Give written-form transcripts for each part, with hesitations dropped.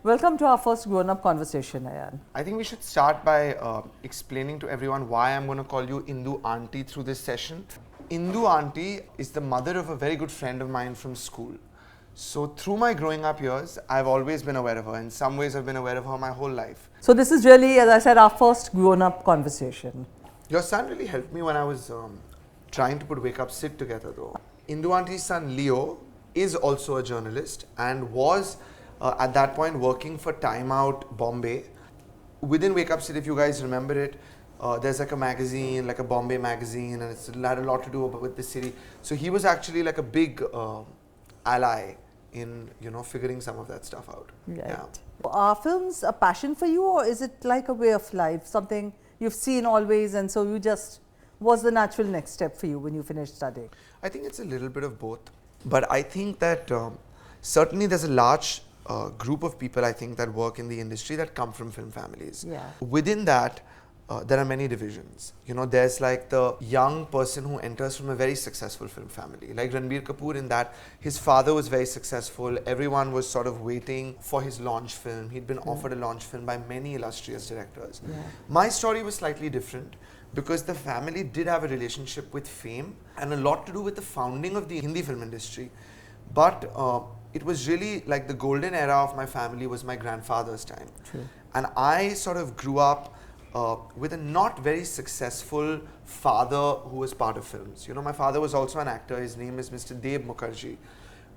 Welcome to our first grown-up conversation, Ayan. I think we should start by explaining to everyone why I'm going to call you Indu Auntie through this session. Indu Auntie is the mother of a very good friend of mine from school. So through my growing up years, I've always been aware of her. In some ways, I've been aware of her my whole life. So this is really, as I said, our first grown-up conversation. Your son really helped me when I was trying to put Wake Up Sid together though. Indu Auntie's son Leo is also a journalist and was at that point working for Time Out Bombay. Within Wake Up Sid, if you guys remember it, there's like a magazine, like a Bombay magazine, and it's had a lot to do with the city. So he was actually like a big ally in, figuring some of that stuff out. Right. Yeah. Are films a passion for you, or is it like a way of life, something you've seen always, and so you just was the natural next step for you when you finished studying? I think it's a little bit of both. But I think that certainly there's a large group of people, I think, that work in the industry that come from film families. Yeah. Within that, there are many divisions. There's like the young person who enters from a very successful film family. Like Ranbir Kapoor, in that his father was very successful. Everyone was sort of waiting for his launch film. He'd been offered a launch film by many illustrious directors. Yeah. My story was slightly different, because the family did have a relationship with fame and a lot to do with the founding of the Hindi film industry. But it was really like the golden era of my family was my grandfather's time. True. And I sort of grew up with a not very successful father who was part of films. My father was also an actor. His name is Mr. Yeh Mukerji.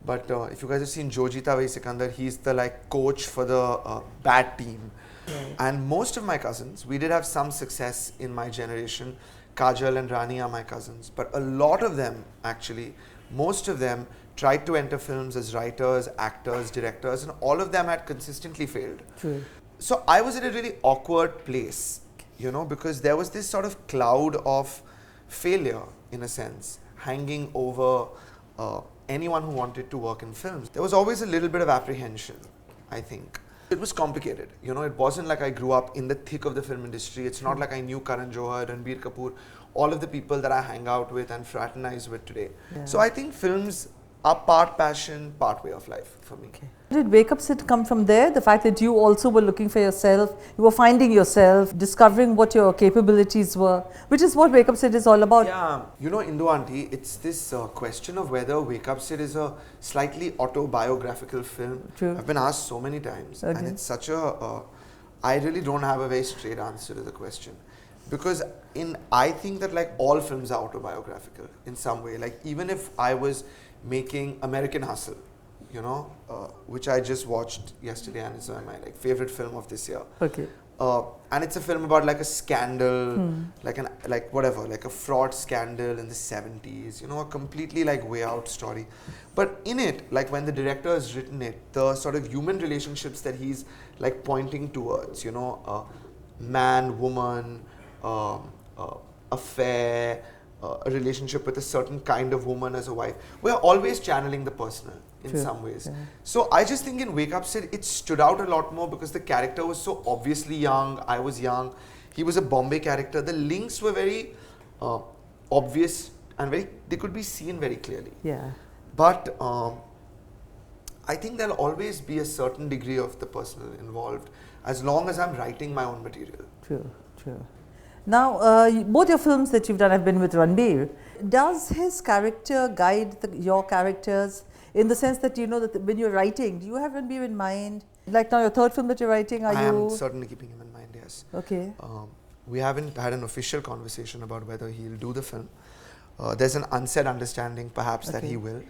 But if you guys have seen Jo Jeeta Wahi Sikandar, he's the coach for the bat team. Right. And most of my cousins, we did have some success in my generation. Kajal and Rani are my cousins. But a lot of them, actually, most of them tried to enter films as writers, actors, directors, and all of them had consistently failed. True. So I was in a really awkward place, because there was this sort of cloud of failure, in a sense, hanging over anyone who wanted to work in films. There was always a little bit of apprehension, I think. It was complicated. It wasn't like I grew up in the thick of the film industry. It's not like I knew Karan Johar, Ranbir Kapoor, all of the people that I hang out with and fraternize with today. Yeah. So I think films are part passion, part way of life for me. Okay. Did Wake Up Sid come from there? The fact that you also were looking for yourself, you were finding yourself, discovering what your capabilities were, which is what Wake Up Sid is all about. Yeah, Indu Auntie, it's this question of whether Wake Up Sid is a slightly autobiographical film. True. I've been asked so many times, and it's such a, I really don't have a very straight answer to the question. Because I think that all films are autobiographical in some way. Even if I was making American Hustle, which I just watched yesterday and it's my favorite film of this year. Okay. And it's a film about a scandal, a fraud scandal in the 70s, a completely way out story. But in it, when the director has written it, the sort of human relationships that he's pointing towards, man, woman, affair, a relationship with a certain kind of woman as a wife. We're always channeling the personal in some ways. Yeah. So I just think in Wake Up Sid, it stood out a lot more because the character was so obviously young. I was young. He was a Bombay character. The links were very obvious and they could be seen very clearly. Yeah. But I think there'll always be a certain degree of the personal involved as long as I'm writing my own material. True, true. Now, both your films that you've done have been with Ranbir. Does his character guide your characters in the sense that that when you're writing, do you have Ranbir in mind? Like now your third film that you're writing, I am certainly keeping him in mind, yes. Okay. We haven't had an official conversation about whether he'll do the film. There's an unsaid understanding perhaps that he will.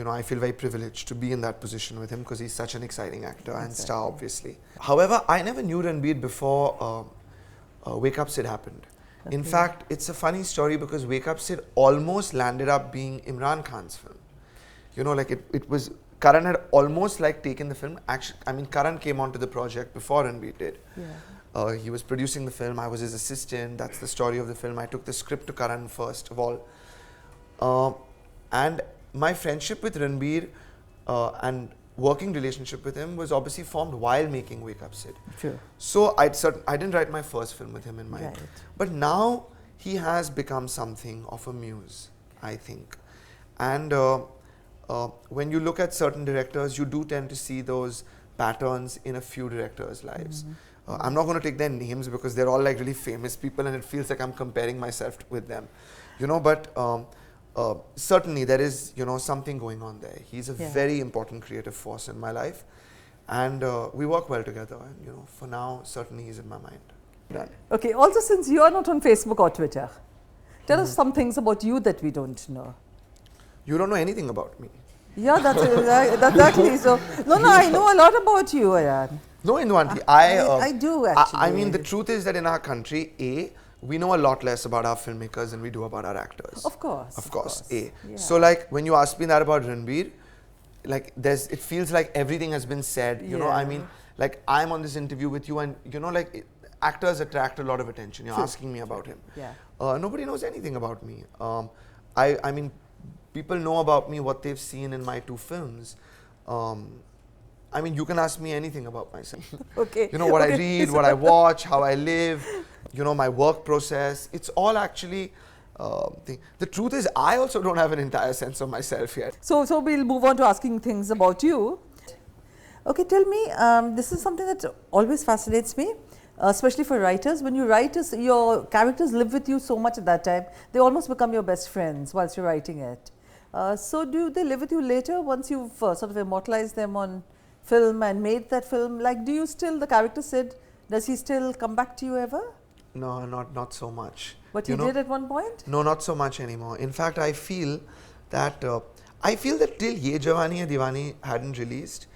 I feel very privileged to be in that position with him because he's such an exciting actor and star, obviously. However, I never knew Ranbir before Wake Up Sid happened. Okay. In fact, it's a funny story because Wake Up Sid almost landed up being Imran Khan's film. It was, Karan had almost taken the film. Actually, Karan came onto the project before Ranbir did. Yeah. He was producing the film. I was his assistant. That's the story of the film. I took the script to Karan first of all. And my friendship with Ranbir and working relationship with him was obviously formed while making Wake Up Sid. Sure. So I didn't write my first film with him in mind. Right. But now he has become something of a muse, I think. And when you look at certain directors, you do tend to see those patterns in a few directors' lives. I'm not going to take their names because they're all like really famous people and it feels like I'm comparing myself with them, you know, but certainly there is, you know, something going on there. He's a very important creative force in my life and we work well together and, you know, for now, certainly he's in my mind. Done. Okay, also since you are not on Facebook or Twitter, tell us some things about you that we don't know. You don't know anything about me. Yeah, that's exactly. So, no, I know a lot about you, Ayan. No, Induanti, I do actually. I mean, the truth is that in our country, we know a lot less about our filmmakers than we do about our actors. Of course. Of course. Yeah. So, like, when you ask me that about Ranbir, like, it feels like everything has been said. You know, I mean, like, I'm on this interview with you, and you know, like, actors attract a lot of attention. You're asking me about him. Yeah. Nobody knows anything about me. I mean, people know about me what they've seen in my 2 films. I mean, you can ask me anything about myself. Okay. You know, what I read, what I watch, how I live, you know, my work process. It's all actually, the truth is, I also don't have an entire sense of myself yet. So we'll move on to asking things about you. Okay, tell me, this is something that always fascinates me, especially for writers. When you write, your characters live with you so much at that time, they almost become your best friends whilst you're writing it. So do they live with you later once you've sort of immortalized them on film and made that film? Like, do you still, the character Sid, does he still come back to you ever? No, not so much. But he did at one point? No, not so much anymore. In fact, I feel that till Yeh Jawaani Hai Deewani hadn't released,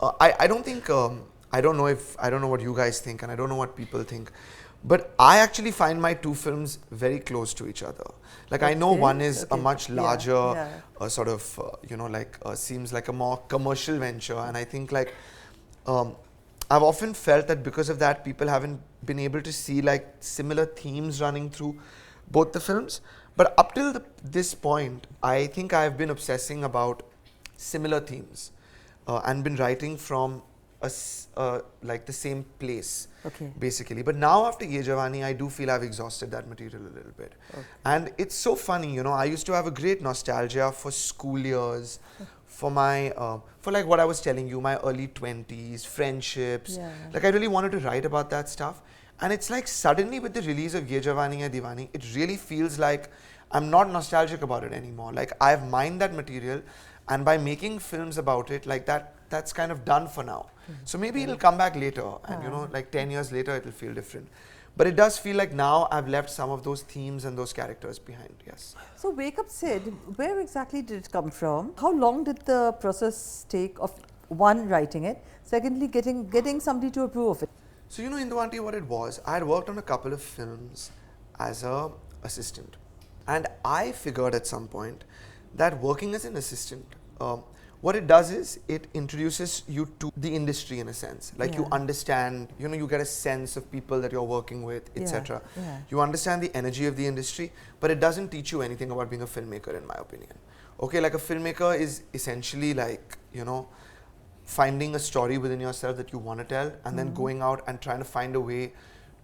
I don't think, I don't know what you guys think and I don't know what people think, but I actually find my 2 films very close to each other. Like, I know one is a much larger sort of, you know, like seems like a more commercial venture, and I think like I've often felt that because of that, people haven't been able to see like similar themes running through both the films. But up till this point, I think I've been obsessing about similar themes and been writing from like the same place, basically. But now after Yeh Jawaani, I do feel I've exhausted that material a little bit. And it's so funny, you know, I used to have a great nostalgia for school years, for my, for like what I was telling you, my early 20s, friendships. Like, I really wanted to write about that stuff. And it's like suddenly with the release of Yeh Jawaani Hai Deewani, it really feels like I'm not nostalgic about it anymore. Like, I've mined that material, and by making films about it, like that's kind of done for now. So maybe it'll come back later, and you know, like 10 years later, it'll feel different. But it does feel like now I've left some of those themes and those characters behind, yes. So Wake Up Sid, where exactly did it come from? How long did the process take of, one, writing it, secondly, getting somebody to approve of it? So, you know, Induanti, what it was, I had worked on a couple of films as an assistant. And I figured at some point that working as an assistant, what it does is it introduces you to the industry in a sense. Like, you understand, you know, you get a sense of people that you're working with, etc. You understand the energy of the industry, but it doesn't teach you anything about being a filmmaker, in my opinion. Okay, like a filmmaker is essentially like, you know, finding a story within yourself that you want to tell and then going out and trying to find a way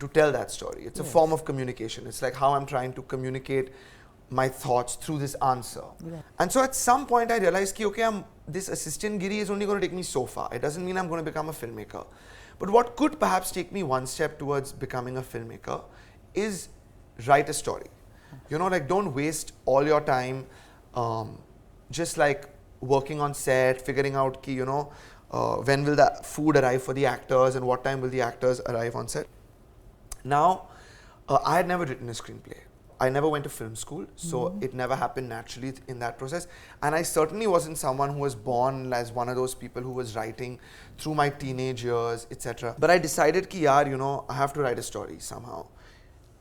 to tell that story. It's a form of communication. It's like how I'm trying to communicate my thoughts through this answer. And so at some point I realized, okay, this assistant giri is only going to take me so far. It doesn't mean I'm going to become a filmmaker. But what could perhaps take me one step towards becoming a filmmaker is write a story. You know, like, don't waste all your time just like working on set, figuring out, you know, when will the food arrive for the actors and what time will the actors arrive on set. Now, I had never written a screenplay. I never went to film school, so it never happened naturally in that process. And I certainly wasn't someone who was born as one of those people who was writing through my teenage years, etc. But I decided ki yaar, you know, I have to write a story somehow.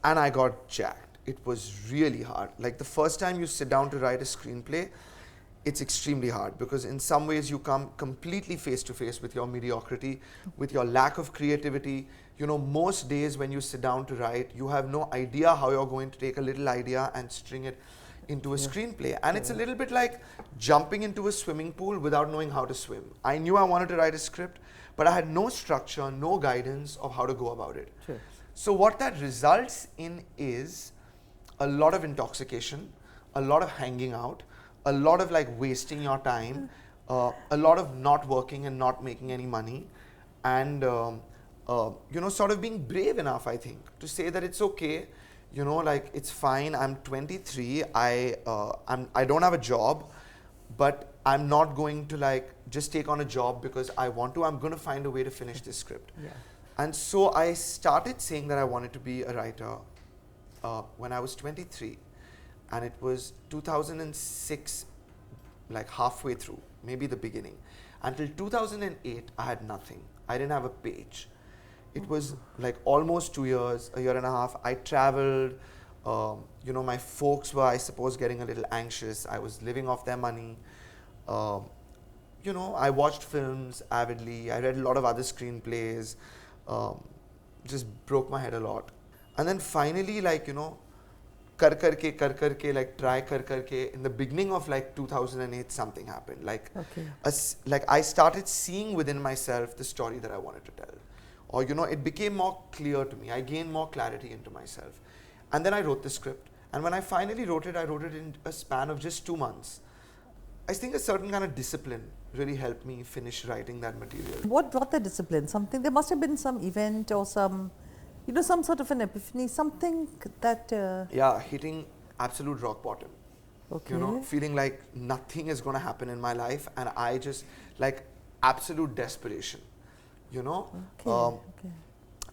And I got jacked. It was really hard. Like, the first time you sit down to write a screenplay, it's extremely hard because in some ways you come completely face to face with your mediocrity, with your lack of creativity. You know, most days when you sit down to write, you have no idea how you're going to take a little idea and string it into a screenplay. And it's a little bit like jumping into a swimming pool without knowing how to swim. I knew I wanted to write a script, but I had no structure, no guidance of how to go about it. So what that results in is a lot of intoxication, a lot of hanging out, a lot of like wasting your time, a lot of not working and not making any money, and you know, sort of being brave enough, I think, to say that it's okay, you know, like it's fine. I'm 23. I don't have a job, but I'm not going to like just take on a job because I want to. I'm going to find a way to finish this script. Yeah. And so I started saying that I wanted to be a writer when I was 23, and it was 2006, like halfway through, maybe the beginning. Until 2008, I had nothing. I didn't have a page. It was like almost 2 years, a year and a half. I traveled. You know, my folks were, I suppose, getting a little anxious. I was living off their money. You know, I watched films avidly. I read a lot of other screenplays. Just broke my head a lot. And then finally, like, you know, kar karke, like try kar karke, in the beginning of like 2008, something happened. Like, like I started seeing within myself the story that I wanted to tell. Or, you know, it became more clear to me. I gained more clarity into myself. And then I wrote the script. And when I finally wrote it, I wrote it in a span of just 2 months. I think a certain kind of discipline really helped me finish writing that material. What brought the discipline? Something, there must have been some event or some, you know, some sort of an epiphany, something that... Yeah, hitting absolute rock bottom. Okay. You know, feeling like nothing is going to happen in my life, and I just, like, absolute desperation. You know?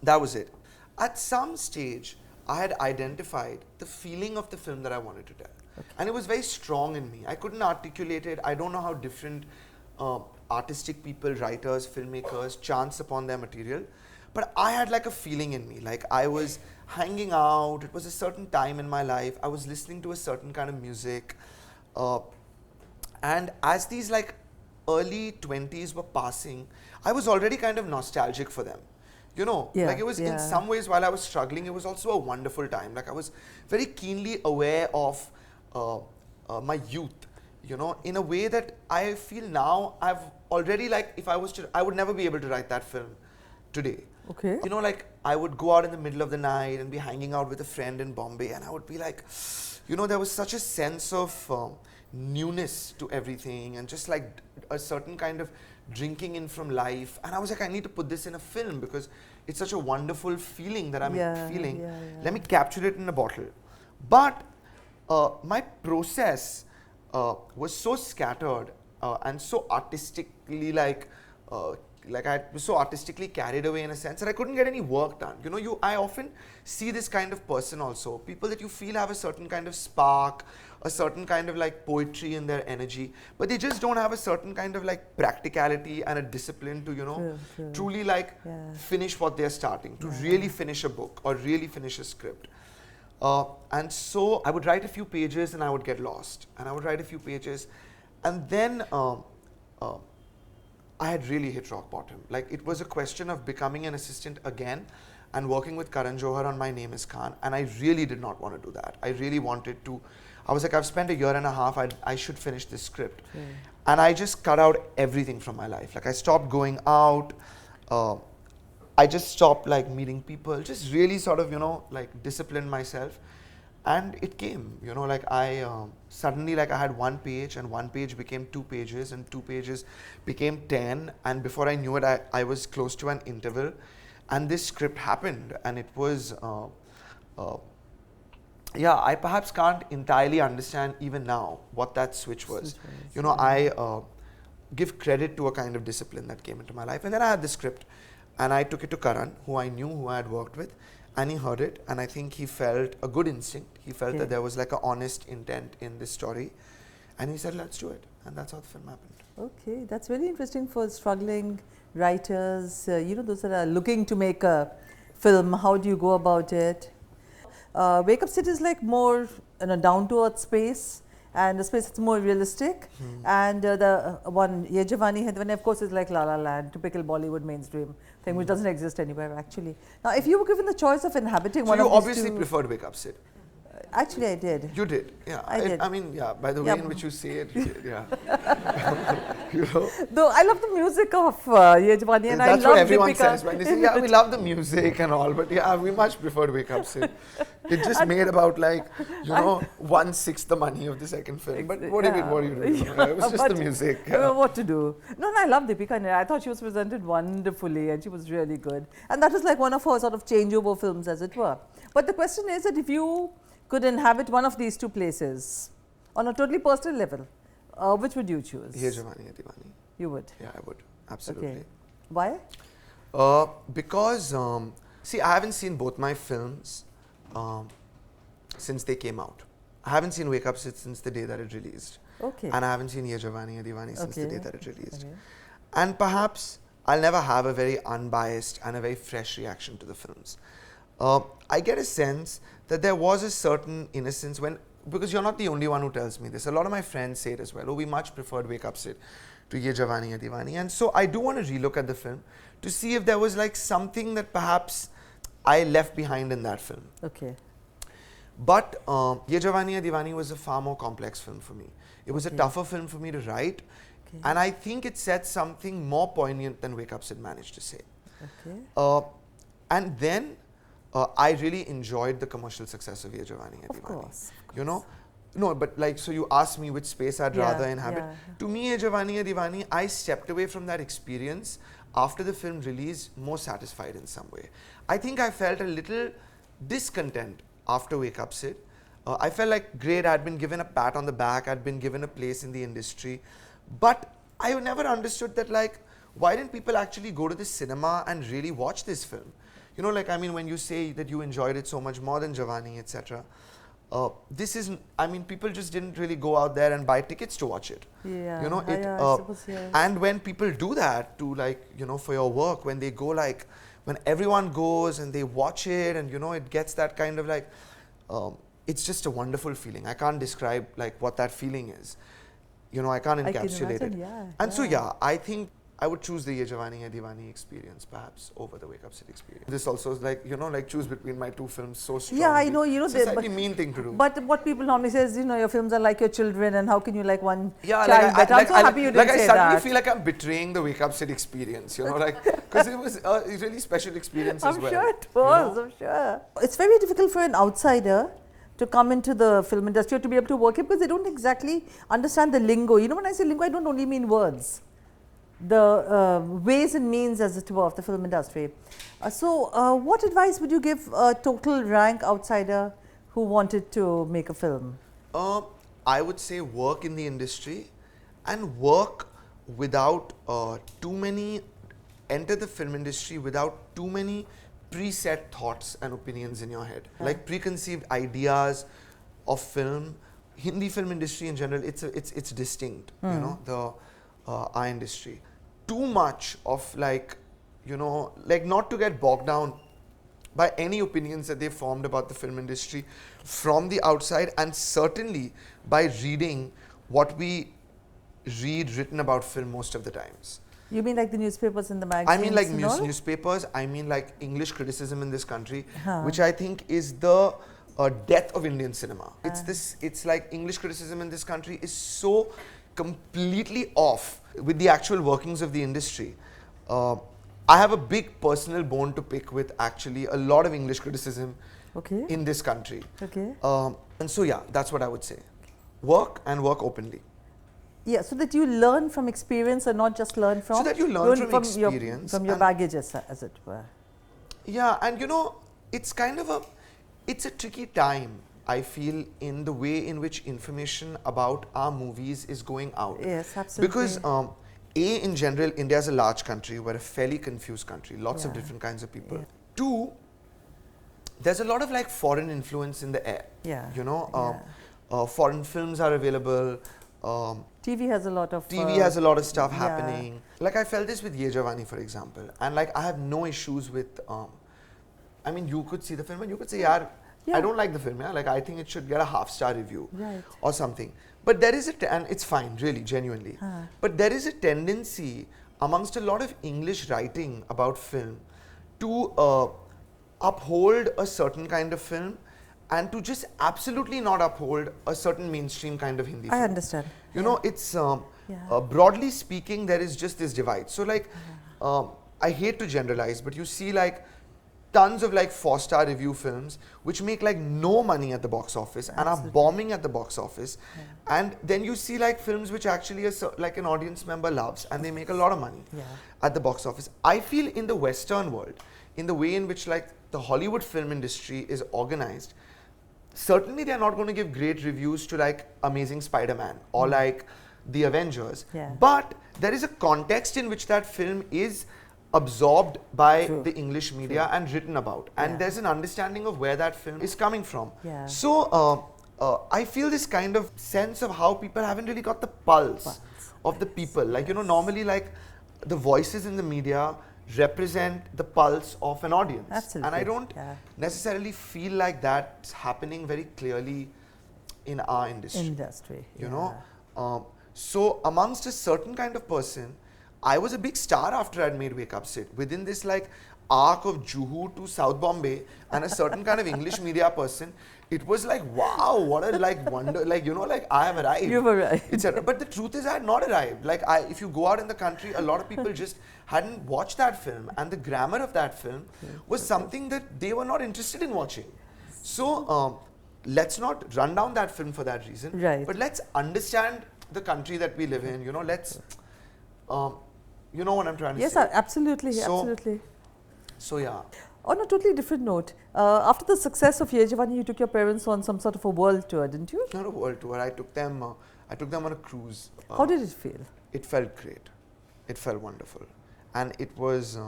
That was it. At some stage, I had identified the feeling of the film that I wanted to tell. And it was very strong in me. I couldn't articulate it. I don't know how different artistic people, writers, filmmakers chance upon their material. But I had like a feeling in me. Like I was hanging out. It was a certain time in my life. I was listening to a certain kind of music. And as these like early 20s were passing, I was already kind of nostalgic for them. You know, like it was in some ways, while I was struggling, it was also a wonderful time. Like I was very keenly aware of my youth, you know, in a way that I feel now I've already, like, if I was to, I would never be able to write that film today. Okay. You know, like I would go out in the middle of the night and be hanging out with a friend in Bombay, and I would be like, you know, there was such a sense of newness to everything, and just like a certain kind of drinking in from life. And I was like, I need to put this in a film because it's such a wonderful feeling that I'm feeling. Let me capture it in a bottle. But my process was so scattered and so artistically I was so artistically carried away in a sense that I couldn't get any work done. You know, I often see this kind of person also. People that you feel have a certain kind of spark, a certain kind of like poetry in their energy, but they just don't have a certain kind of like practicality and a discipline to, you know, truly like finish what they're starting, to really finish a book or really finish a script. And so I would write a few pages and I would get lost. And I would write a few pages, and then I had really hit rock bottom. Like it was a question of becoming an assistant again and working with Karan Johar on My Name is Khan. And I really did not want to do that. I really wanted to, I was like, I've spent a year and a half, I should finish this script. And I just cut out everything from my life. Like I stopped going out. I just stopped like meeting people, just really sort of, you know, like disciplined myself. And it came, you know, like I suddenly, like I had 1 page, and 1 page became 2 pages, and 2 pages became 10. And before I knew it, I was close to an interval, and this script happened. And it was, yeah, I perhaps can't entirely understand even now what that switch was. You know, I give credit to a kind of discipline that came into my life. And then I had the script, and I took it to Karan, who I knew, who I had worked with. And he heard it, and I think he felt a good instinct. He felt that there was like an honest intent in this story. And he said, let's do it. And that's how the film happened. Okay, that's very interesting for struggling writers, you know, those that are looking to make a film. How do you go about it? Up Sid is like more in a down-to-earth space, and the space that's more realistic. And the one, Yeh Jawaani Hai Deewani, of course, is like La La Land, typical Bollywood mainstream thing, which doesn't exist anywhere actually. Now, if you were given the choice of inhabiting one of these two... So you obviously preferred Up Sid. Actually, I did. You did, yeah. I did. I mean, yeah, by the way Yeah. in which you say it, you did, yeah. You know? Though I love the music of Yeh Jawaani, and That's I love what everyone Deepika. says when they say, yeah, we love the music and all, but yeah, we much preferred Wake Up Sid. It just made about like, you know, 1/6 the money of the second film. But what do you do? Yeah, It was just the music. I don't know what to do. No, I love Deepika. And I thought she was presented wonderfully and she was really good. And that was like one of her sort of changeover films, as it were. But the question is that if you could inhabit one of these two places on a totally personal level, which would you choose? Yeh Jawaani Hai Deewani. You would? Yeah, I would. Absolutely. Okay. Why? Because, see, I haven't seen both my films since they came out. I haven't seen Wake Up Sid since the day that it released. Okay. And I haven't seen Yeh Jawaani Hai Deewani since the day that it released. Okay. And perhaps I'll never have a very unbiased and a very fresh reaction to the films. I get a sense that there was a certain innocence when, because you're not the only one who tells me this. A lot of my friends say it as well. Oh, we much preferred Wake Up Sid to Yeh Jawaani Hai Deewani. And so I do want to relook at the film to see if there was like something that perhaps I left behind in that film. Okay. But Yeh Jawaani Hai Deewani was a far more complex film for me. It was a tougher film for me to write. Okay. And I think it said something more poignant than Wake Up Sid managed to say. Okay. And then I really enjoyed the commercial success of Yeh Jawaani Hai Deewani. Of course. You know? No, but like, so you asked me which space I'd rather inhabit. Yeah. To me, Yeh Jawaani Hai Deewani, I stepped away from that experience after the film release more satisfied in some way. I think I felt a little discontent after Wake Up Sid. I felt like, great, I'd been given a pat on the back, I'd been given a place in the industry. But I never understood that, like, why didn't people actually go to the cinema and really watch this film? You know, like, I mean, when you say that you enjoyed it so much more than Jawaani, etc., this isn't, I mean, people just didn't really go out there and buy tickets to watch it. Yeah. You know, it, I suppose, yes. and when people do that to, like, you know, for your work, when they go, like, when everyone goes and they watch it and, you know, it gets that kind of like, it's just a wonderful feeling. I can't describe like what that feeling is. You know, I can't encapsulate it. Yeah, and so, yeah, I think I would choose the Yeh Jawaani Hai Deewani experience perhaps over the Wake Up Sid experience. This also is like, you know, like choose between my two films so strongly. Yeah, I know, you know. It's a slightly mean thing to do. But what people normally say is, you know, your films are like your children and how can you like one Yeah, child better? I'm so happy you didn't like say I suddenly that. feel like I'm betraying the Wake Up Sid experience, you know, like, because it was a really special experience as well. I'm sure it was, I'm sure. It's very difficult for an outsider to come into the film industry or to be able to work it because they don't exactly understand the lingo. You know, when I say lingo, I don't only mean words. The ways and means, as it were, of the film industry. So, what advice would you give a total rank outsider who wanted to make a film? I would say work in the industry and work without enter the film industry without too many preset thoughts and opinions in your head. Like preconceived ideas of film. Hindi film industry in general, it's distinct, you know, the our industry. Too much of like, you know, like not to get bogged down by any opinions that they formed about the film industry from the outside, and certainly by reading what we read written about film most of the times. You mean like the newspapers and the magazines? I mean like and all? newspapers, I mean like English criticism in this country, which I think is the death of Indian cinema. It's like English criticism in this country is so completely off with the actual workings of the industry. I have a big personal bone to pick with actually a lot of English criticism in this country. Okay. And so yeah, that's what I would say. Work and work openly. Yeah, so that you learn from experience and not just learn from... So that you learn from experience. From your baggage, as it were. Yeah, and you know, it's kind of it's a tricky time, I feel, in the way in which information about our movies is going out. Yes, absolutely. Because in general, India is a large country. We're a fairly confused country. Lots of different kinds of people. Two, there's a lot of like foreign influence in the air. Yeah. You know, foreign films are available. TV has a lot of... TV has a lot of stuff happening. Like I felt this with Yeh Jawaani, for example. And like I have no issues with... I mean, you could see the film and you could say, I don't like the film. Yeah? Like I think it should get a half-star review or something. But there is and it's fine, really, genuinely. But there is a tendency amongst a lot of English writing about film to uphold a certain kind of film and to just absolutely not uphold a certain mainstream kind of Hindi film. I understand. You know, it's broadly speaking, there is just this divide. So like, I hate to generalize, but you see like tons of like 4-star review films which make like no money at the box office and are bombing at the box office, and then you see like films which actually like an audience member loves and they make a lot of money at the box office. I feel in the Western world, in the way in which like the Hollywood film industry is organized, certainly they're not going to give great reviews to like Amazing Spider-Man or like The Avengers, but there is a context in which that film is absorbed by the English media and written about, and there's an understanding of where that film is coming from. So I feel this kind of sense of how people haven't really got the pulse of the people. Like, you know, normally like the voices in the media represent the pulse of an audience, and I don't necessarily feel like that's happening very clearly in our industry. You know, so amongst a certain kind of person, I was a big star after I'd made Wake Up Sid. Within this like arc of Juhu to South Bombay and a certain kind of English media person, it was like, wow, what a like wonder, like, you know, like I have arrived. You've arrived. Etc. But the truth is I had not arrived. Like if you go out in the country, a lot of people just hadn't watched that film, and the grammar of that film was something that they were not interested in watching. So let's not run down that film for that reason, but let's understand the country that we live in. You know, let's you know what I'm trying to say? Yes, absolutely, absolutely. So yeah. On a totally different note, after the success of Yeh Jawaani, you took your parents on some sort of a world tour, didn't you? Not a world tour. I took them on a cruise. How did it feel? It felt great. It felt wonderful, and it was.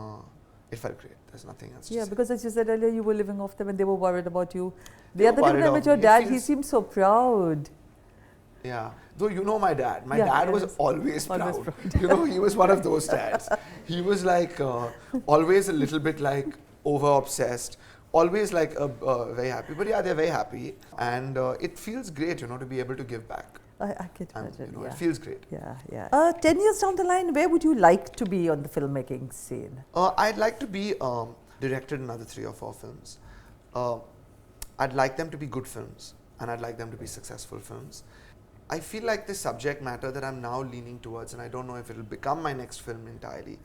It felt great. There's nothing else to say. Because as you said earlier, you were living off them and they were worried about you. The other time I met your dad, he seemed so proud. Yeah, though you know my dad. My dad was always proud. You know, he was one of those dads. He was like always a little bit like over obsessed, always like very happy. But yeah, they're very happy, and it feels great, you know, to be able to give back. I can imagine. You know, it feels great. 10 years down the line, where would you like to be on the filmmaking scene? I'd like to be directed another 3 or 4 films. I'd like them to be good films, and I'd like them to be successful films. I feel like the subject matter that I'm now leaning towards, and I don't know if it'll become my next film entirely.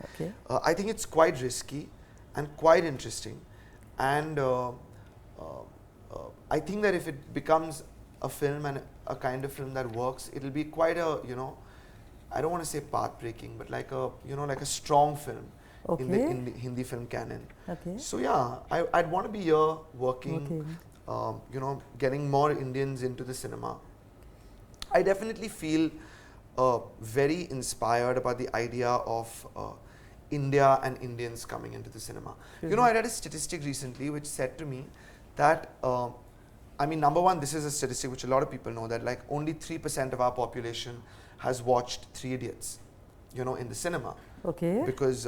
I think it's quite risky and quite interesting, and I think that if it becomes a film and a kind of film that works, it'll be quite a, you know, I don't want to say path-breaking, but like a, you know, like a strong film in the Hindi film canon. So yeah, I'd want to be here working, you know, getting more Indians into the cinema. I definitely feel very inspired about the idea of India and Indians coming into the cinema. You know, I read a statistic recently which said to me that, I mean, number one, this is a statistic which a lot of people know, that like only 3% of our population has watched 3 Idiots, you know, in the cinema. Because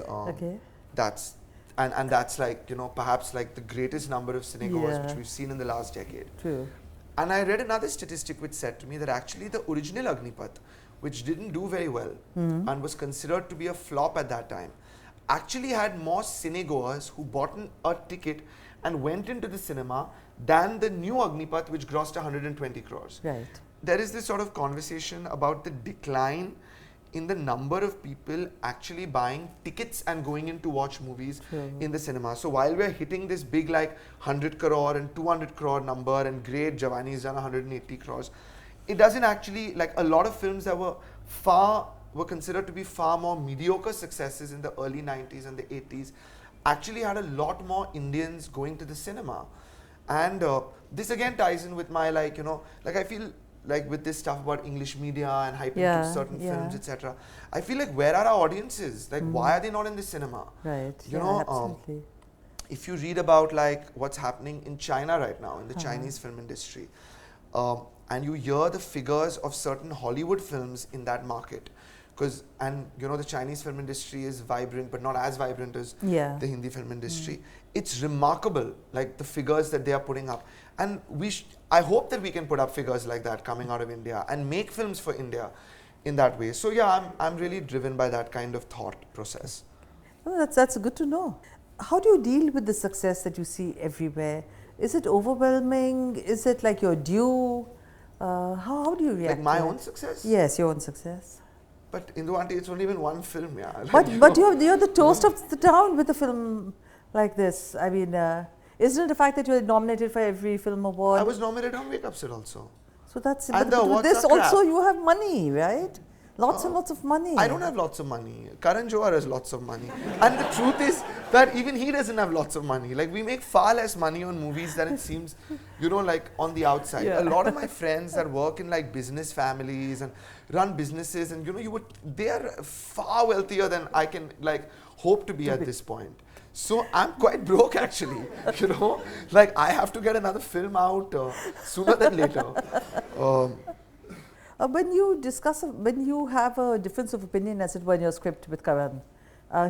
that's, and that's like, you know, perhaps like the greatest number of cinegoers which we've seen in the last decade. And I read another statistic which said to me that actually the original Agnipath, which didn't do very well and was considered to be a flop at that time, actually had more cinegoers who bought a ticket and went into the cinema than the new Agnipath, which grossed 120 crores. There is this sort of conversation about the decline in the number of people actually buying tickets and going in to watch movies in the cinema. So while we're hitting this big like 100 crore and 200 crore number, and great, Jawaani has done 180 crores, it doesn't actually, like a lot of films that were considered to be far more mediocre successes in the early 90s and the 80s actually had a lot more Indians going to the cinema. And this again ties in with my, like, you know, like I feel like with this stuff about English media and hyping to certain films, etc. I feel like, where are our audiences? Like, why are they not in the cinema? You know, if you read about like what's happening in China right now, in the Chinese film industry, and you hear the figures of certain Hollywood films in that market, and you know, the Chinese film industry is vibrant, but not as vibrant as the Hindi film industry. It's remarkable, like the figures that they are putting up. And I hope that we can put up figures like that coming out of India and make films for India in that way. So yeah, I'm really driven by that kind of thought process. Oh, that's good to know. How do you deal with the success that you see everywhere? Is it overwhelming? Is it like your due? How do you react? Like my to own it? success? Yes, your own success. But Indu Aunty, it's only been one film, yeah. But you're the toast of the town with a film like this. I mean, isn't it the fact that you're nominated for every film award? I was nominated on Wake Up Sid also. So that's And but the with awards this are crap. also you have money, right? Lots and lots of money. I don't have lots of money. Karan Johar has lots of money. And the truth is that even he doesn't have lots of money. Like, we make far less money on movies than it seems, you know, like on the outside. Yeah. A lot of my friends that work in like business families and run businesses, and you know, they are far wealthier than I can like hope to be at this point. So I'm quite broke actually, you know. Like, I have to get another film out sooner than later. When you have a difference of opinion, as it were, in your script with Karan,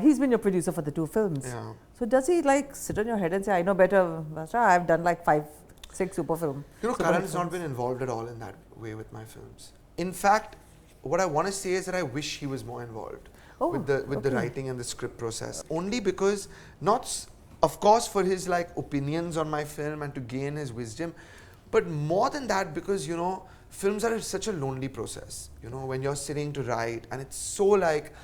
he's been your producer for the two films. Yeah. So does he like sit on your head and say, I know better, Basra, I've done like 5, 6 super films. You know, Karan has not been involved at all in that way with my films. In fact, what I want to say is that I wish he was more involved with the writing and the script process. Only because, of course, for his like opinions on my film and to gain his wisdom, but more than that, because, you know, films are such a lonely process, you know, when you're sitting to write, and it's so like,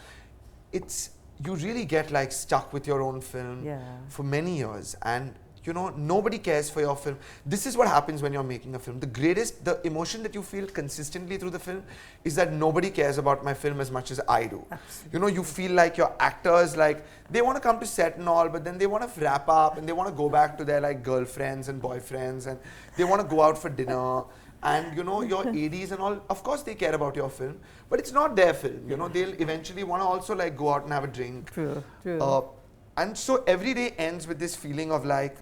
you really get like stuck with your own film for many years, and you know, nobody cares for your film. This is what happens when you're making a film. The emotion that you feel consistently through the film is that nobody cares about my film as much as I do. Absolutely. You know, you feel like your actors, like, they want to come to set and all, but then they want to wrap up and they want to go back to their like girlfriends and boyfriends, and they want to go out for dinner. And you know, your ADs and all, of course they care about your film, but it's not their film. You know, they'll eventually want to also like go out and have a drink. True, true. And so every day ends with this feeling of like,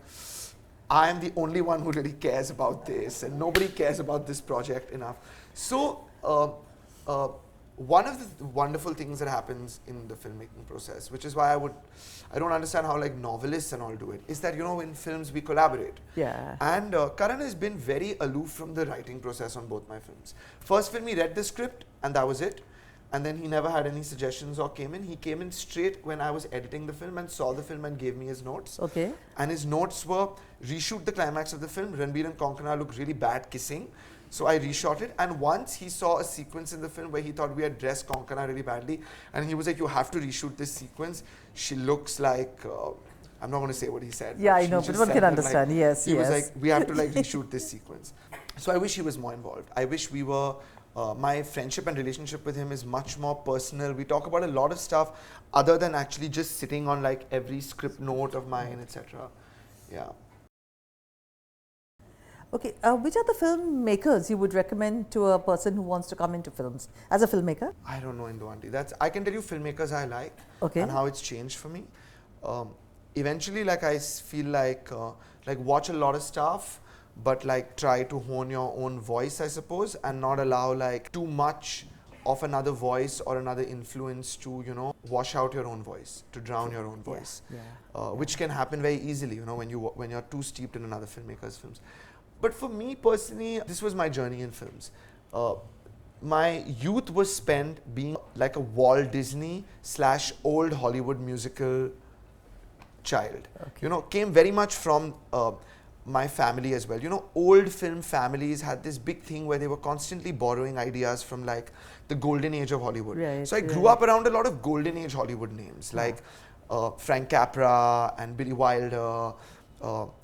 I am the only one who really cares about this, and nobody cares about this project enough. So one of the wonderful things that happens in the filmmaking process, which is why I don't understand how like novelists and all do it, is that, you know, in films we collaborate. Yeah. And Karan has been very aloof from the writing process on both my films. First film, he read the script and that was it. And then he never had any suggestions or came in. He came in straight when I was editing the film and saw the film and gave me his notes. Okay. And his notes were, reshoot the climax of the film. Ranbir and Konkona look really bad kissing. So I reshot it. And once he saw a sequence in the film where he thought we had dressed Konkona really badly. And he was like, you have to reshoot this sequence. She looks like, I'm not going to say what he said. Yeah, I know, but one can understand. Like, yes, he was like, we have to like reshoot this sequence. So I wish he was more involved. I wish we were... my friendship and relationship with him is much more personal. We talk about a lot of stuff other than actually just sitting on like every script note of mine, etc. Yeah. Okay, which are the filmmakers you would recommend to a person who wants to come into films as a filmmaker? I don't know, Indu Aunty. I can tell you filmmakers I like and how it's changed for me. Eventually, like I feel like watch a lot of stuff, but like try to hone your own voice, I suppose, and not allow like too much of another voice or another influence to, you know, wash out your own voice, to drown your own voice, which can happen very easily, you know, when you're too steeped in another filmmaker's films. But for me personally, this was my journey in films. My youth was spent being like a Walt Disney / old Hollywood musical child. You know, came very much from my family as well. You know, old film families had this big thing where they were constantly borrowing ideas from like the golden age of Hollywood. Right, so I grew up around a lot of golden age Hollywood names like Frank Capra and Billy Wilder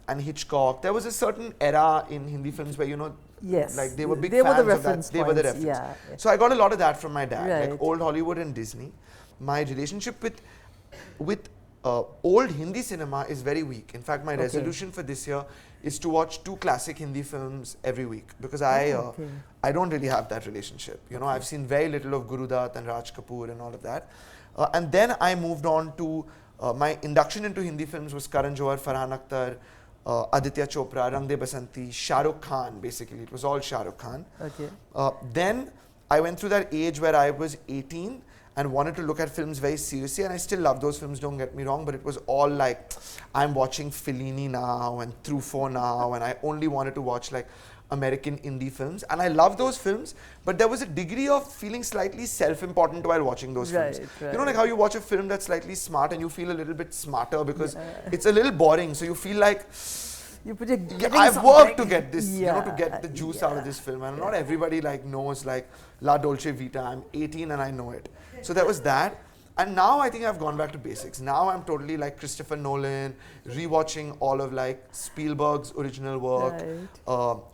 and Hitchcock. There was a certain era in Hindi films where, you know, like they were big fans of that. They were the reference. Yeah. So I got a lot of that from my dad, like old Hollywood and Disney. My relationship with old Hindi cinema is very weak. In fact, my resolution for this year is to watch 2 classic Hindi films every week, because I don't really have that relationship. You know, I've seen very little of Guru Dutt and Raj Kapoor and all of that. And then I moved on to my induction into Hindi films was Karan Johar, Farhan Akhtar, Aditya Chopra, Rang De Basanti, Shah Rukh Khan. Basically, it was all Shah Rukh Khan. Then I went through that age where I was 18 and wanted to look at films very seriously, and I still love those films, don't get me wrong, but it was all like, I'm watching Fellini now and Truffaut now, and I only wanted to watch like American indie films, and I love those films, but there was a degree of feeling slightly self-important while watching those films. You know, like how you watch a film that's slightly smart and you feel a little bit smarter because it's a little boring, so you feel like, You put your I've worked to get this, to get the juice out of yeah. this film, and not everybody like knows like La Dolce Vita. I'm 18 and I know it. So there was that. And now I think I've gone back to basics. Now I'm totally like Christopher Nolan, rewatching all of like Spielberg's original work,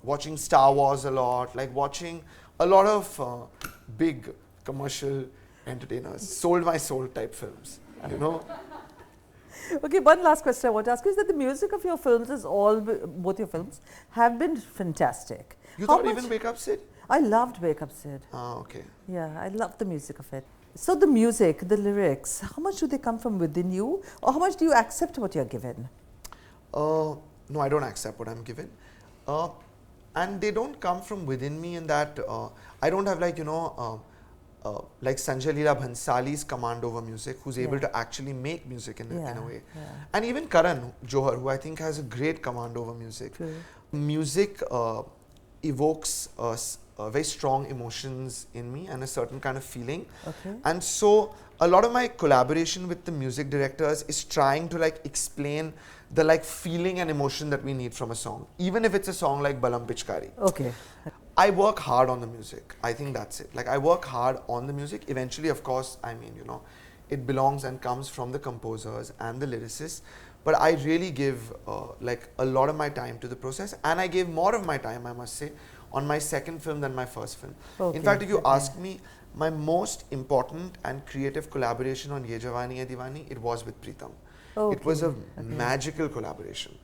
watching Star Wars a lot, like watching a lot of big commercial entertainers, sold my soul type films, you know. Okay, one last question I want to ask you is that the music of your films is both your films have been fantastic. You thought even Wake Up Sid? I loved Wake Up Sid. Ah, okay. Yeah, I loved the music of it. So the music, the lyrics, how much do they come from within you, or how much do you accept what you're given? No, I don't accept what I'm given. And they don't come from within me in that I don't have like, like Sanjay Leela Bhansali's command over music, who's able to actually make music in a way. Yeah. And even Karan Johar, who I think has a great command over music. True. Music evokes very strong emotions in me and a certain kind of feeling. Okay. And so a lot of my collaboration with the music directors is trying to like explain the like feeling and emotion that we need from a song, even if it's a song like Balam Pichkari. Okay. I work hard on the music. I think that's it. Like I work hard on the music. Eventually, of course, I mean, it belongs and comes from the composers and the lyricists. But I really give like a lot of my time to the process, and I gave more of my time, I must say, on my second film than my first film. Okay. In fact, if you ask me, my most important and creative collaboration on Yeh Jawaani Hai Deewani, it was with Preetham. Okay. It was a magical collaboration,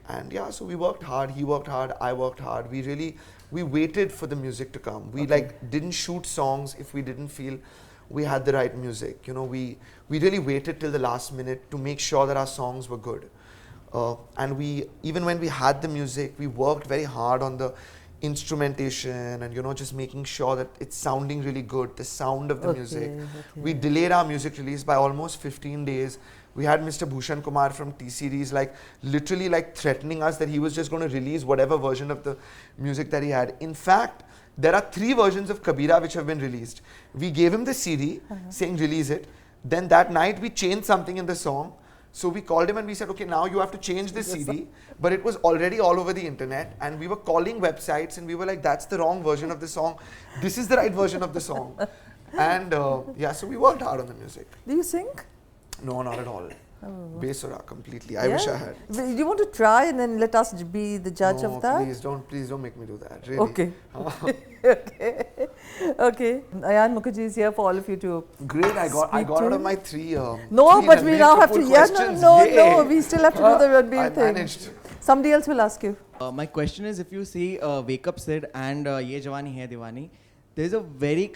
and yeah, so we worked hard, he worked hard, I worked hard. We waited for the music to come. We like didn't shoot songs if we didn't feel we had the right music. We really waited till the last minute to make sure that our songs were good. And even when we had the music, we worked very hard on the instrumentation and just making sure that it's sounding really good, the sound of the music. We delayed our music release by almost 15 days. We had Mr. Bhushan Kumar from T-Series like literally like threatening us that he was just going to release whatever version of the music that he had. In fact, there are 3 versions of Kabira which have been released. We gave him the CD saying release it. Then that night we changed something in the song. So we called him and we said, okay, now you have to change the CD. But it was already all over the internet, and we were calling websites and we were like, that's the wrong version of the song. This is the right version of the song. And so we worked hard on the music. Do you sing? No, not at all. Besura completely. I wish I had. Do you want to try and then let us be the judge of that? Please don't make me do that. Really. Okay. Okay. Ayan Mukherjee is here for all of you to. Great. I got out of my 3. No, three but we now have to. questions. No. We still have to do the Ranbir thing. Managed. Somebody else will ask you. My question is, if you see Wake Up Sid and Yeh Jawaani Hai Deewani, there is a very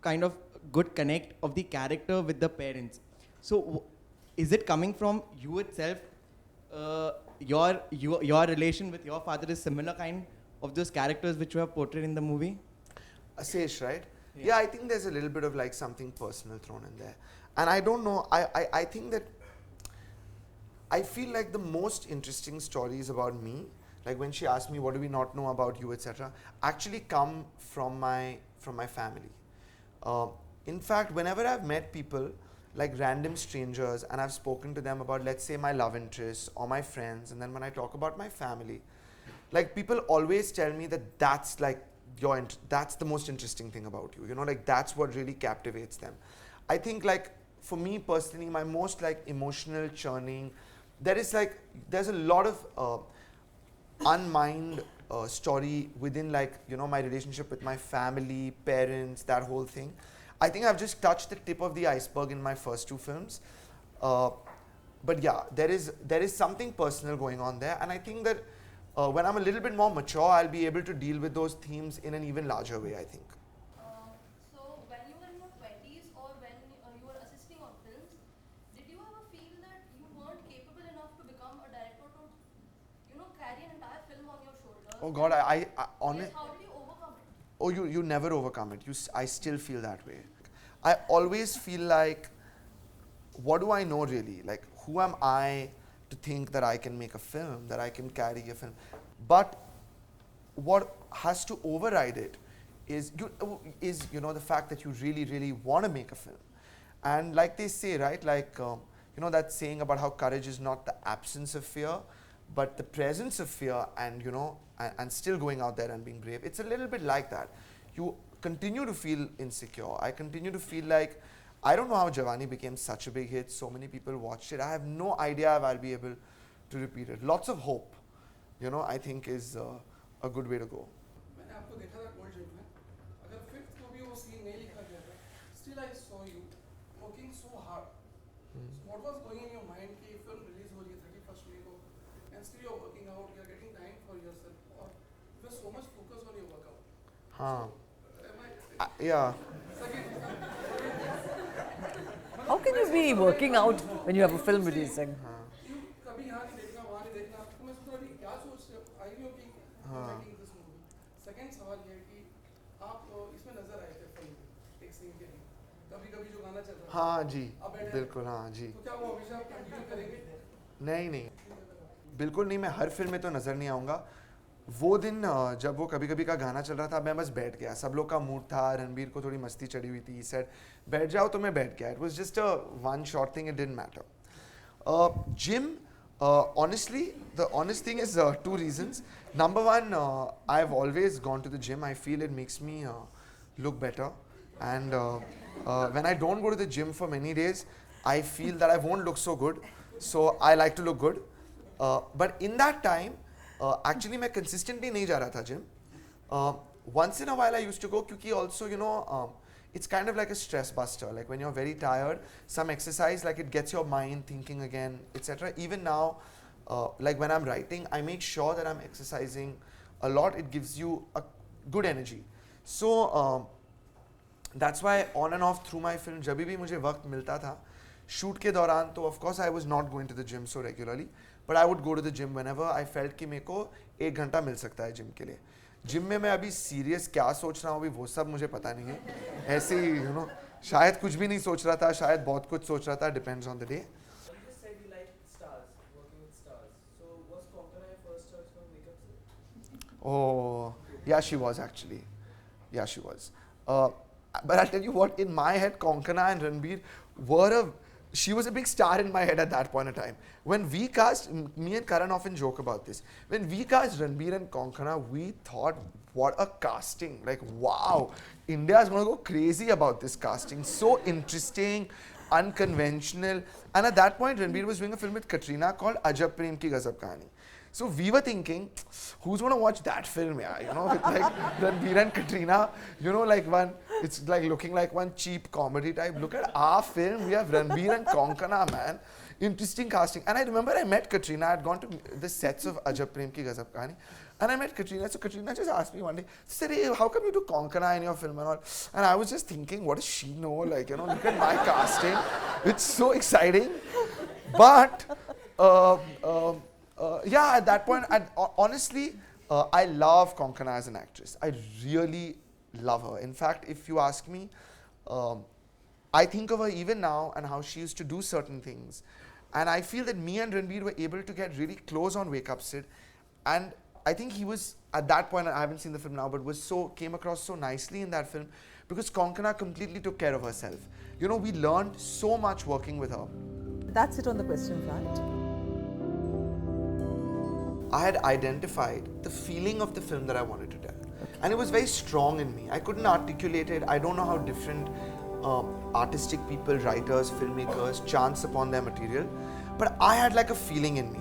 kind of good connect of the character with the parents. So, is it coming from you itself? Your relation with your father is similar kind of those characters which you have portrayed in the movie? Asesh, right? Yeah, I think there's a little bit of like something personal thrown in there. And I don't know, I think that I feel like the most interesting stories about me, like when she asked me what do we not know about you, etc., actually come from my family. In fact, whenever I've met people, like random strangers, and I've spoken to them about, let's say, my love interests or my friends, and then when I talk about my family, like people always tell me that that's like that's the most interesting thing about you, like that's what really captivates them. I think like for me personally, my most like emotional churning, there's a lot of unmined story within like my relationship with my family, parents, that whole thing. I think I've just touched the tip of the iceberg in my first 2 films. But yeah, there is something personal going on there, and I think that when I'm a little bit more mature, I'll be able to deal with those themes in an even larger way, I think. So when you were in your 20s or when you were assisting on films, did you ever feel that you weren't capable enough to become a director to, carry an entire film on your shoulders? Oh God, I honestly. How did you overcome it? Oh, you never overcome it. I still feel that way. I always feel like, what do I know really? Like, who am I to think that I can make a film, that I can carry a film? But what has to override it is the fact that you really, really want to make a film. And like they say, right, like, you know, that saying about how courage is not the absence of fear, but the presence of fear, and you know, and still going out there and being brave. It's a little bit like that. You continue to feel insecure. I continue to feel like, I don't know how Jawaani became such a big hit. So many people watched it. I have no idea if I'll be able to repeat it. Lots of hope, you know, I think is a good way to go. मैंने आपको देखा था gold gym में, अगर fifth को भी वो scene नहीं लिखा गया था, still I saw you working so hard. So what was going in your mind कि film release हो रही है 31st May को, and still you're working out, you're getting time for yourself, or you were so much focused on your workout. हाँ. Am I? Yeah. How can you be working out when you have a film releasing? You कभी यहाँ नहीं देखना, वहाँ नहीं देखना, तो मैं सोच रहा था क्या सोच रहे हो, I know कि you're making this movie. Second सवाल ये है कि आप इसमें नजर आए थे फिल्म में एक सीन के लिए, कभी कभी जो गाना चल रहा था, हाँ जी, आप बैठे बिल्कुल, हाँ जी. तो क्या वो हमेशा कंटिन्यू करेंगे? नहीं नहीं, बिल्कुल नहीं. मैं हर फिल्म में तो नज़र नहीं आऊँगा. वो दिन जब वो कभी कभी का गाना चल रहा था, मैं बस बैठ गया. सब लोग का मूड था, रणबीर को थोड़ी मस्ती चढ़ी हुई थी. सेड बैठ जाओ, तो मैं बैठ गया. It was just a one short thing, it didn't matter. Gym, honestly, the honest thing is two reasons. Number one, I've always gone to the gym. I feel it makes me look better, and when I don't go to the gym for many days, I feel that I won't look so good. So I like to look good. But in that time, actually मैं consistently नहीं जा रहा था gym. Once in a while I used to go, क्योंकि also, you know, it's kind of like a stress buster. Like when you're very tired, some exercise, like it gets your mind thinking again, etc. Even now, like when I'm writing, I make sure that I'm exercising a lot. It gives you a good energy. So that's why on and off through my film, जब भी मुझे वक्त मिलता था shoot के दौरान, तो of course I was not going to the gym so regularly, but I would go to the gym whenever I felt कि मेरे को 1 घंटा मिल सकता है gym के लिए. जिम में मैं अभी सीरियस क्या सोच रहा हूँ अभी वो सब मुझे पता नहीं है. ऐसे ही, you know, शायद कुछ भी नहीं सोच रहा था, शायद बहुत कुछ सोच रहा था. Depends on the day. You just said you like stars, working with stars. So was Konkona your first choice for makeup? Oh, yeah, she was actually. Yeah, she was. But I'll tell you what, in my head, Konkona and Ranbir she was a big star in my head at that point in time. When we cast, me and Karan often joke about this. When we cast Ranbir and Konkona, we thought, what a casting. Like, wow, India is going to go crazy about this casting. So interesting, unconventional. And at that point, Ranbir was doing a film with Katrina called Ajab Prem Ki Gazab Kahani. So we were thinking, who's going to watch that film, yeah? You know, with like Ranbir and Katrina, you know, like one, it's like looking like one cheap comedy type. Look at our film, we have Ranbir and Konkona, man. Interesting casting. And I remember I met Katrina, I had gone to the sets of Ajab Prem Ki Gazab Kahani. And I met Katrina, so Katrina just asked me one day, said, hey, how come you do Konkona in your film and all? And I was just thinking, what does she know? Like, you know, look at my casting. It's so exciting. But, yeah, at that point, honestly, I love Konkona as an actress. I really love her. In fact, if you ask me, I think of her even now and how she used to do certain things. And I feel that me and Ranbir were able to get really close on Wake Up Sid. And I think he was, at that point, I haven't seen the film now, but came across so nicely in that film because Konkona completely took care of herself. You know, we learned so much working with her. That's it on the question front. I had identified the feeling of the film that I wanted to tell. And it was very strong in me. I couldn't articulate it. I don't know how different artistic people, writers, filmmakers chance upon their material. But I had like a feeling in me.